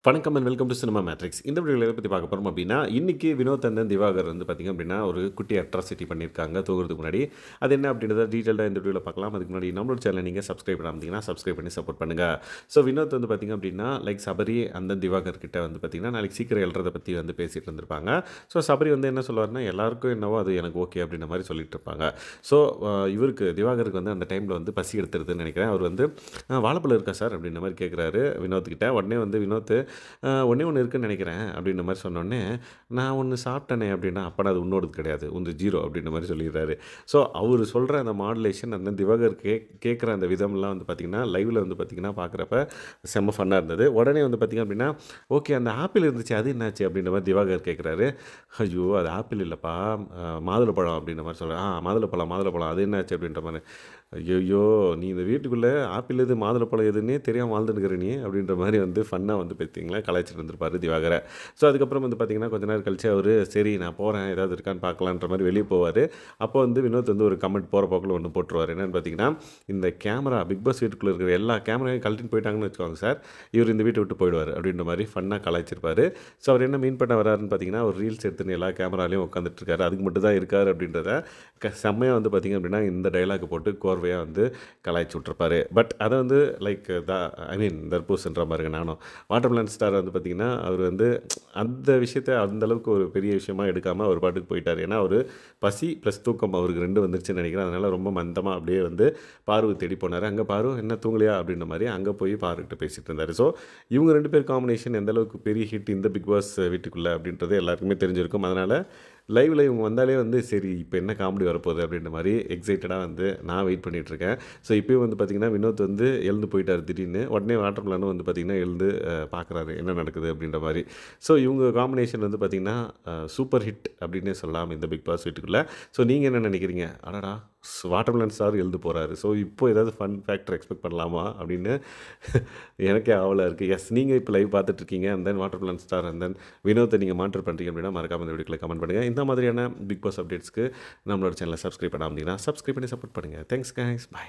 வணக்கம் and welcome to cinema matrix. இந்த வீடியோவில் எதை பற்றி பார்க்க போகிறோம் அப்படின்னா, இன்றைக்கி வினோத் அண்ணன் திவாகர் வந்து பார்த்திங்க அப்படின்னா ஒரு குட்டி அட்ராசிட்டி பண்ணியிருக்காங்க தூங்குறதுக்கு முன்னாடி. அது என்ன அப்படின்றத டீட்டெயிலாக இந்த வீடியோவில் பார்க்கலாம். அதுக்கு முன்னாடி நம்மளோட சேனலை நீங்கள் சப்ஸ்கிரைப் பண்ணாமல் சப்ஸ்கிரைப் பண்ணி சப்போர்ட் பண்ணுங்கள். ஸோ வினோத் வந்து பார்த்திங்க அப்படின்னா லைக் சபரி அண்ணன் திவாகர் கிட்ட வந்து பார்த்திங்கன்னா நாளைக்கு சீக்கிரம் எழுறதை பற்றி வந்து பேசிகிட்டு இருந்திருப்பாங்க. ஸோ சபரி வந்து என்ன சொல்லுவார்னா, எல்லாருக்கும் என்னவோ அது எனக்கு ஓகே அப்படின்ற மாதிரி சொல்லிட்டு இருப்பாங்க. ஸோ இவருக்கு திவாகருக்கு வந்து அந்த டைமில் வந்து பசி எடுத்துருதுன்னு நினைக்கிறேன். அவர் வந்து வாழைப்பழம் இருக்கா சார் அப்படின்ற மாதிரி கேட்குறாரு வினோத் கிட்ட. உடனே வந்து வினோத் ஒண்ணே ஒன்று இருக்குன்னு நினைக்கிறேன் அப்படின்ற மாதிரி சொன்னோடனே, நான் ஒன்று சாப்பிட்டேனே அப்படின்னா, அப்போனா அது உன்னோடது கிடையாது, உந்து ஜீரோ அப்படின்ற மாதிரி சொல்லிடுறாரு. ஸோ அவர் சொல்கிற அந்த மாடுலேஷன் அந்த திவாகர் கேட்குற அந்த விதம்லாம் வந்து பார்த்திங்கன்னா லைவில் வந்து பார்த்திங்கன்னா பார்க்குறப்ப செம்ம ஃபன்னாக இருந்தது. உடனே வந்து பார்த்திங்க அப்படின்னா, ஓகே அந்த ஆப்பிள் இருந்துச்சு அது என்னாச்சு அப்படின்ற மாதிரி திவாகர் கேட்குறாரு. ஐயோ அது ஆப்பிள் இல்லைப்பா மாதுளப்பழம் அப்படின்ற மாதிரி சொல்கிறேன். மாதுளப்பழம் அது என்னாச்சு அப்படின்ற மாதிரி. ஐயோ நீ இந்த வீட்டுக்குள்ளே ஆப்பிள் எது மாதுளப்பழம் எதுன்னே தெரியாமல் வாழ்ந்துருக்கிற நீ அப்படின்ற மாதிரி வந்து ஃபன்னாக வந்து பார்த்தீங்களா கலாய்ச்சிட்டு இருந்திருப்பார் திவாகரை. ஸோ அதுக்கப்புறம் வந்து பார்த்திங்கன்னா கொஞ்ச நேரம் கழிச்சு அவர் சரி நான் போகிறேன் ஏதாவது இருக்கான்னு பார்க்கலான்ற மாதிரி வெளியே போவார். அப்போ வந்து வினோத் வந்து ஒரு கமெண்ட் போகிற போக்கில் ஒன்று போட்டுருவார். என்னென்னு பார்த்தீங்கன்னா, இந்த கேமரா பிக் பாஸ் வீட்டுக்குள்ளே இருக்கிற எல்லா கேமராவையும் கழட்டின்னு போயிட்டாங்கன்னு வச்சுக்கோங்க சார், இவர் இந்த வீட்டை விட்டு போயிடுவார் அப்படின்ற மாதிரி ஃபன்னாக கலாய்ச்சிருப்பார். ஸோ அவர் என்ன மீன் பண்ண வராருன்னு பார்த்தீங்கன்னா, ஒரு ரீல்ஸ் எடுத்துன்னு எல்லா கேமராலையும் உட்காந்துட்டு இருக்காரு, அதுக்கு மட்டும் தான் இருக்கார் அப்படின்றத செம்மையாக வந்து பார்த்திங்க அப்படின்னா இந்த டைலாக் போட்டு கோர்வையாக வந்து கலாய்ச்சி விட்ருப்பாரு. பட் அதை வந்து லைக் தர்பூஸ்ன்ற மாதிரிங்க நானும் வாட்டர் மெலன் ஸ்டார் வந்து பார்த்திங்கன்னா அவர் வந்து அந்த விஷயத்தை அந்தளவுக்கு ஒரு பெரிய விஷயமா எடுக்காமல் அவர் பாட்டுக்கு போயிட்டார். ஏன்னா அவர் பசி ப்ளஸ் தூக்கம் அவருக்கு 2 வந்துருச்சுன்னு நினைக்கிறேன். அதனால் ரொம்ப மந்தமாக அப்படியே வந்து பார்வை தேடி போனார். அங்கே பாரு என்ன தூங்கலையா அப்படின்ற மாதிரி அங்கே போய் பாருக்கிட்ட பேசிகிட்டு இருந்தார். ஸோ இவங்க 2 பேர் காம்பினேஷன் எந்தளவுக்கு பெரிய ஹிட் இந்த பிக் பாஸ் வீட்டுக்குள்ளே அப்படின்றது எல்லாருக்குமே தெரிஞ்சிருக்கும். அதனால் லைவில் இவங்க வந்தாலே வந்து சரி இப்போ என்ன காமெடி வரப்போகுது அப்படின்ற மாதிரி எக்ஸைட்டடாக வந்து நான் வெயிட் பண்ணிகிட்ருக்கேன். ஸோ இப்போயும் வந்து பார்த்திங்கன்னா வினோத் வந்து எழுந்து போயிட்டார் திடீர்னு. உடனே வாட்டர் மெலனும் வந்து பார்த்திங்கன்னா எழுந்து பார்க்குறாரு என்ன நடக்குது அப்படின்ற மாதிரி. ஸோ இவங்க காம்பினேஷன் வந்து பார்த்திங்கன்னா சூப்பர் ஹிட் அப்படின்னே சொல்லலாம் இந்த பிக் பாஸ் வீட்டுக்குள்ளே. ஸோ நீங்கள் என்ன நினைக்கிறீங்க? அடடா வாட்டர் மெலன் ஸ்டார் எழுந்து போகிறாரு, ஸோ இப்போ ஏதாவது ஃபன் ஃபேக்டர் எக்ஸ்பெக்ட் பண்ணலாமா அப்படின்னு எனக்கே ஆவலாக இருக்குது. எஸ் நீங்கள் இப்போ லைவ் பார்த்துட்ருக்கீங்க and then watermelon star and then வினோத்தை நீங்கள் மாற்று பண்ணுறீங்க அப்படின்னா மறக்காம இந்த வீடியோவில் கமெண்ட் பண்ணுங்கள். இந்த மாதிரியான பிக் பாஸ் அப்டேட்ஸ்க்கு நம்மளோட சேனலை சப்ஸ்கிரைப் பண்ணாமல் சப்ஸ்கிரைப் பண்ணி சப்போர்ட் பண்ணுங்கள். Thanks guys, by.